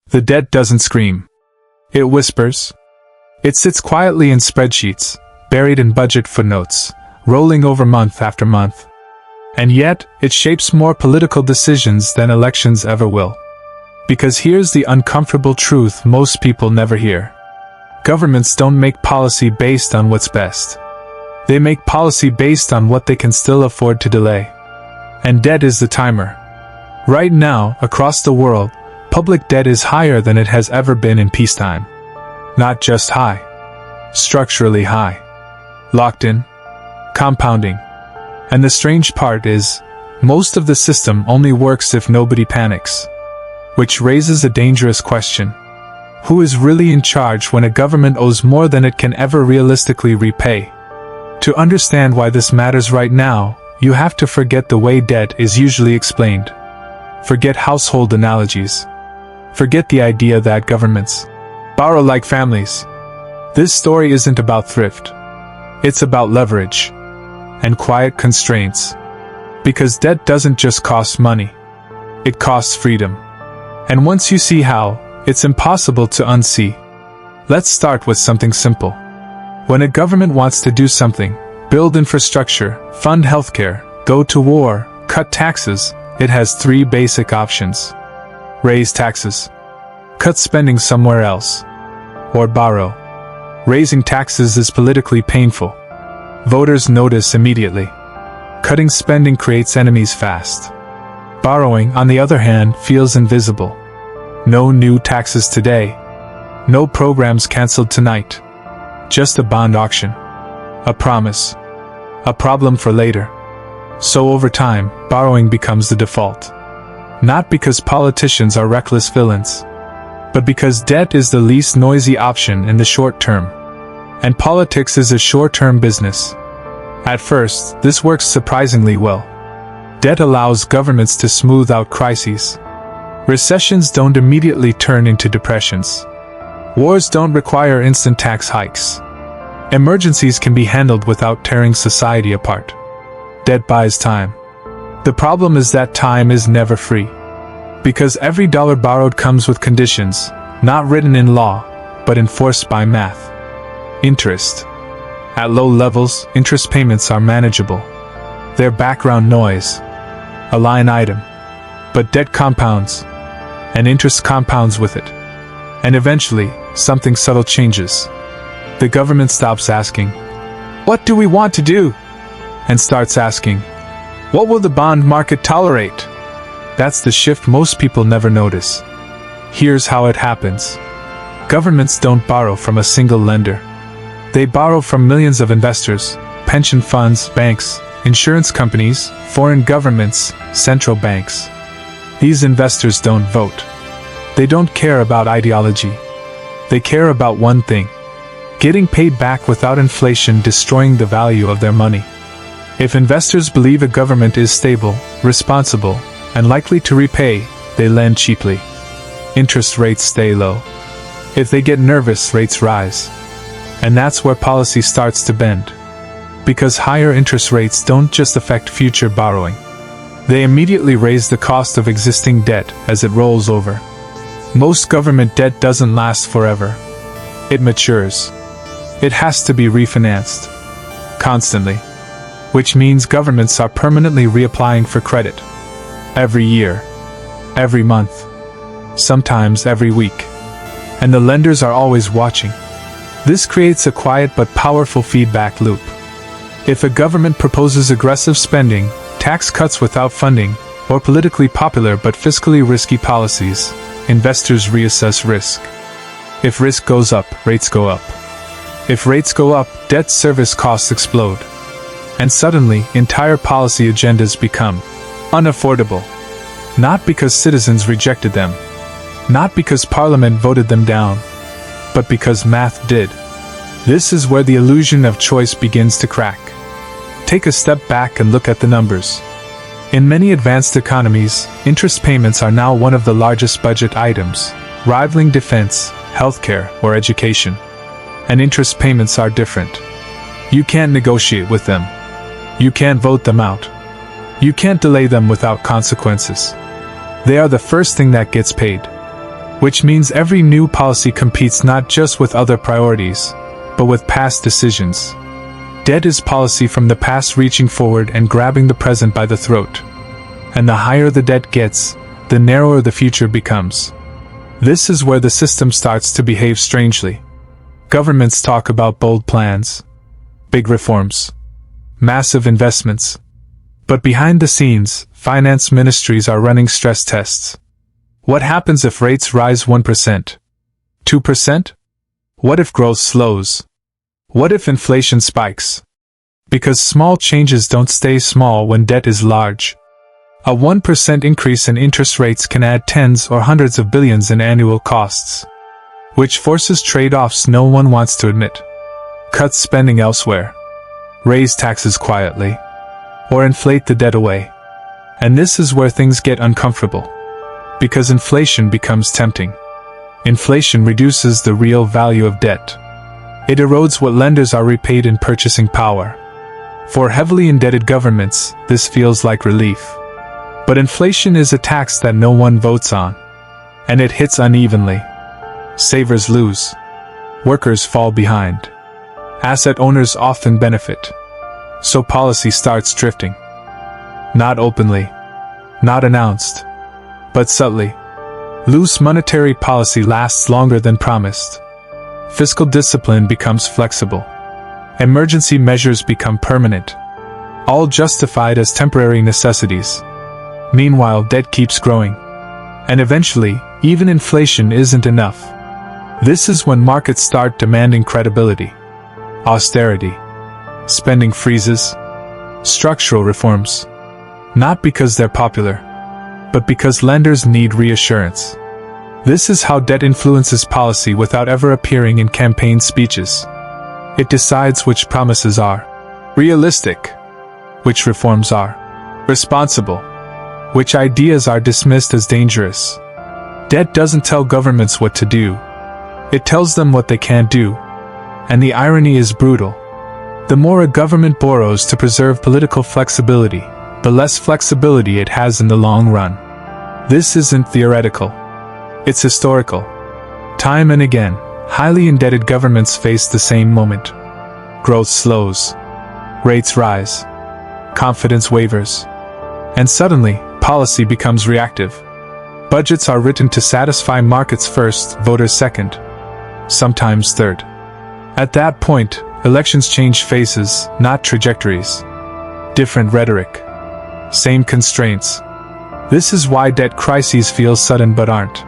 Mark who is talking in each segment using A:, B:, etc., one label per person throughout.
A: The debt doesn't scream. It whispers. It sits quietly in spreadsheets, buried in budget footnotes, rolling over month after month. And yet, it shapes more political decisions than elections ever will. Because here's the uncomfortable truth most people never hear. Governments don't make policy based on what's best. They make policy based on what they can still afford to delay. And debt is the timer. Right now, across the world, public debt is higher than it has ever been in peacetime. Not just high. Structurally high. Locked in. Compounding. And the strange part is, most of the system only works if nobody panics. Which raises a dangerous question. Who is really in charge when a government owes more than it can ever realistically repay? To understand why this matters right now, you have to forget the way debt is usually explained. Forget household analogies. Forget the idea that governments borrow like families. This story isn't about thrift. It's about leverage and quiet constraints. Because debt doesn't just cost money. It costs freedom. And once you see how, it's impossible to unsee. Let's start with something simple. When a government wants to do something, build infrastructure, fund healthcare, go to war, cut taxes, it has three basic options. Raise taxes. Cut spending somewhere else. Or borrow. Raising taxes is politically painful. Voters notice immediately. Cutting spending creates enemies fast. Borrowing, on the other hand, feels invisible. No new taxes today. No programs cancelled tonight. Just a bond auction. A promise. A problem for later. So over time, borrowing becomes the default. Not because politicians are reckless villains, but because debt is the least noisy option in the short term. And politics is a short-term business. At first, this works surprisingly well. Debt allows governments to smooth out crises. Recessions don't immediately turn into depressions. Wars don't require instant tax hikes. Emergencies can be handled without tearing society apart. Debt buys time. The problem is that time is never free. Because every dollar borrowed comes with conditions, not written in law, but enforced by math. Interest. At low levels, interest payments are manageable. They're background noise. A line item. But debt compounds. And interest compounds with it. And eventually, something subtle changes. The government stops asking, "What do we want to do?" and starts asking, "What will the bond market tolerate?" That's the shift most people never notice. Here's how it happens. Governments don't borrow from a single lender. They borrow from millions of investors, pension funds, banks, insurance companies, foreign governments, central banks. These investors don't vote. They don't care about ideology. They care about one thing: getting paid back without inflation destroying the value of their money. If investors believe a government is stable, responsible, and likely to repay, they lend cheaply. Interest rates stay low. If they get nervous, rates rise. And that's where policy starts to bend. Because higher interest rates don't just affect future borrowing. They immediately raise the cost of existing debt as it rolls over. Most government debt doesn't last forever. It matures. It has to be refinanced. Constantly. Which means governments are permanently reapplying for credit. Every year. Every month. Sometimes every week. And the lenders are always watching. This creates a quiet but powerful feedback loop. If a government proposes aggressive spending, tax cuts without funding, or politically popular but fiscally risky policies, investors reassess risk. If risk goes up, rates go up. If rates go up, debt service costs explode. And suddenly, entire policy agendas become unaffordable. Not because citizens rejected them. Not because Parliament voted them down. But because math did. This is where the illusion of choice begins to crack. Take a step back and look at the numbers. In many advanced economies, interest payments are now one of the largest budget items, rivaling defense, healthcare, or education. And interest payments are different. You can't negotiate with them. You can't vote them out. You can't delay them without consequences. They are the first thing that gets paid. which means every new policy competes not just with other priorities, but with past decisions. Debt is policy from the past reaching forward and grabbing the present by the throat. And the higher the debt gets, the narrower the future becomes. This is where the system starts to behave strangely. Governments talk about bold plans, big reforms, massive investments. But behind the scenes, finance ministries are running stress tests. What happens if rates rise 1%? 2%? What if growth slows? What if inflation spikes? Because small changes don't stay small when debt is large. A 1% increase in interest rates can add tens or hundreds of billions in annual costs, which forces trade-offs no one wants to admit. Cut spending elsewhere, raise taxes quietly, or inflate the debt away. And this is where things get uncomfortable. Because inflation becomes tempting. Inflation reduces the real value of debt. It erodes what lenders are repaid in purchasing power. For heavily indebted governments, this feels like relief. But inflation is a tax that no one votes on. And it hits unevenly. Savers lose. Workers fall behind. Asset owners often benefit. So policy starts drifting. Not openly. Not announced. But subtly. Loose monetary policy lasts longer than promised. Fiscal discipline becomes flexible. Emergency measures become permanent. All justified as temporary necessities. Meanwhile, debt keeps growing. And eventually, even inflation isn't enough. This is when markets start demanding credibility. Austerity. Spending freezes. Structural reforms. Not because they're popular, but because lenders need reassurance. This is how debt influences policy without ever appearing in campaign speeches. It decides which promises are realistic, which reforms are responsible, which ideas are dismissed as dangerous. Debt doesn't tell governments what to do. It tells them what they can't do. And the irony is brutal. The more a government borrows to preserve political flexibility, the less flexibility it has in the long run. This isn't theoretical. It's historical. Time and again, highly indebted governments face the same moment. Growth slows. Rates rise. Confidence wavers. And suddenly, policy becomes reactive. Budgets are written to satisfy markets first, voters second, sometimes third. At that point, elections change faces, not trajectories. Different rhetoric. Same constraints. This is why debt crises feel sudden but aren't.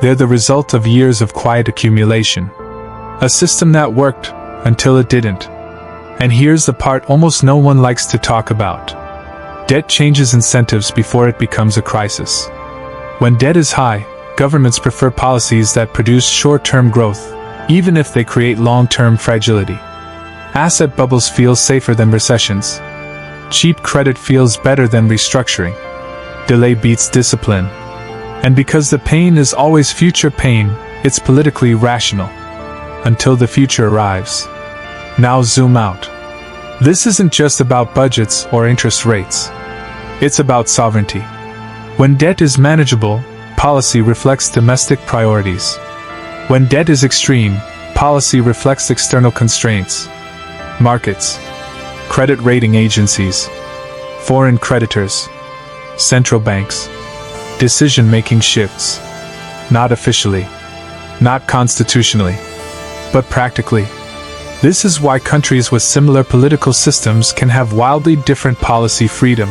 A: They're the result of years of quiet accumulation. A system that worked until it didn't. And here's the part almost no one likes to talk about. Debt changes incentives before it becomes a crisis. When debt is high, governments prefer policies that produce short-term growth, even if they create long-term fragility. Asset bubbles feel safer than recessions. Cheap credit feels better than restructuring. Delay beats discipline. And because the pain is always future pain, it's politically rational. Until the future arrives. Now zoom out. This isn't just about budgets or interest rates. It's about sovereignty. When debt is manageable, policy reflects domestic priorities. When debt is extreme, policy reflects external constraints. Markets, credit rating agencies, foreign creditors, central banks. Decision-making shifts. Not officially, not constitutionally, but practically. This is why countries with similar political systems can have wildly different policy freedom.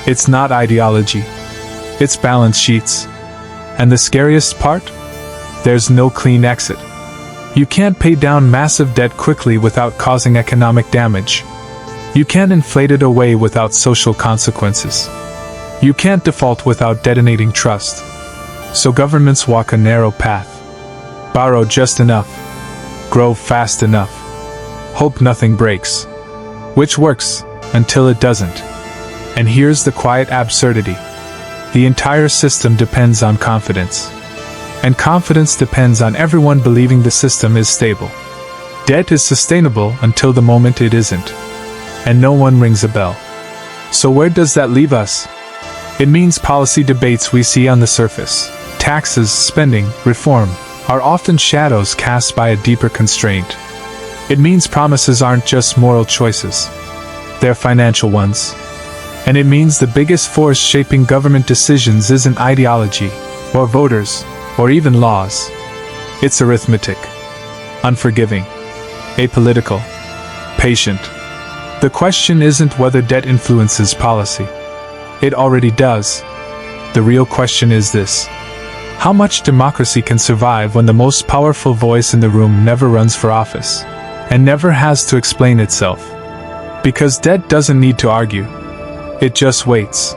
A: It's not ideology. It's balance sheets. And the scariest part? There's no clean exit. You can't pay down massive debt quickly without causing economic damage. You can't inflate it away without social consequences. You can't default without detonating trust. So governments walk a narrow path. Borrow just enough. Grow fast enough. Hope nothing breaks. Which works, until it doesn't. And here's the quiet absurdity. The entire system depends on confidence. And confidence depends on everyone believing the system is stable. Debt is sustainable until the moment it isn't. And no one rings a bell. So where does that leave us? It means policy debates we see on the surface. Taxes, spending, reform are often shadows cast by a deeper constraint. It means promises aren't just moral choices, they're financial ones. And it means the biggest force shaping government decisions isn't ideology, or voters, or even laws. It's arithmetic. Unforgiving. Apolitical. Patient. The question isn't whether debt influences policy. It already does. The real question is this: how much democracy can survive when the most powerful voice in the room never runs for office, and never has to explain itself? Because debt doesn't need to argue. It just waits.